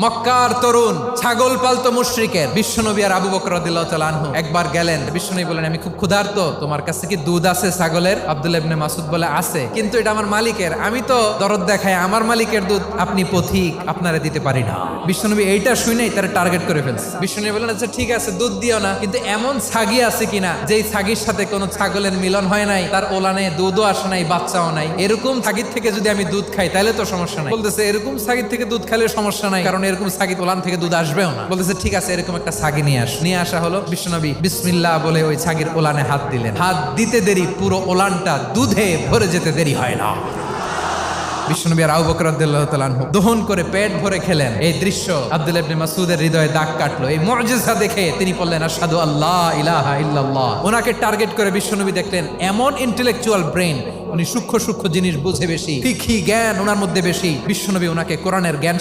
মক্কার তরুণ ছাগল পালতো মুশরিকের বিশ্বনবী আর আবু বকর রাদিয়াল্লাহু তাআলা আনহু একবার গেলেন। বিশ্বনবী বলেন, আমি খুব ক্ষুধার্ত, তোমার কাছে কি দুধ আছে ছাগলের? আব্দুল্লাহ ইবনে মাসউদ বলে, আছে, কিন্তু এটা আমার মালিকের, আমি তো দরদ দেখাই আমার মালিকের দুধ আপনি পথিক, আপনারে দিতে পারি না। বিশ্বনবী এইটা শুনেই তারা টার্গেট করে ফেলছে। বিশ্বনবী বলেন, আচ্ছা ঠিক আছে, দুধ দিও না, কিন্তু এমন ছাগি আছে কিনা যেই ছাগির সাথে কোনো ছাগলের মিলন হয় নাই, তার ওলানে দুধও আসে নাই, বাচ্চাও নাই, এরকম ছাগির থেকে যদি আমি দুধ খাই তাহলে তো সমস্যা নাই। বলতেছে, এরকম ছাগির থেকে দুধ খাইলে সমস্যা নাই, কারণ এরকম ছাগি ওলান থেকে দুধ আসবেও না। বলতেছে, ঠিক আছে, এরকম একটা ছাগি নিয়ে আসা হলো। বিশ্বনবী বিসমিল্লাহ বলে ওই ছাগির ওলানে হাত দিলেন। হাত দিতে দেরি পুরো ওলানটা দুধে ভরে যেতে দেরি হয় না। বিশ্বনবী আর আবু বকর রাদিয়াল্লাহু তাআলা আনহু দহন করে পেট ভরে খেলেন। এই দৃশ্য আব্দুল্লাহ ইবনে মাসউদের হৃদয়ে দাগ কাটলো। এই মুজিজা দেখে তিনি বললেন, আশহাদু আল্লা ইলাহা ইল্লাল্লাহ। ওনাকে টার্গেট করে বিশ্বনবী দেখলেন এমন ইন্টেলেকচুয়াল ব্রেন, উনি সূক্ষ্ম সূক্ষ্ম জিনিস বুঝে বেশি, ফিকহি জ্ঞান ওনার মধ্যে বেশি। বিশ্বনবী ওনাকে কোরআনের জ্ঞান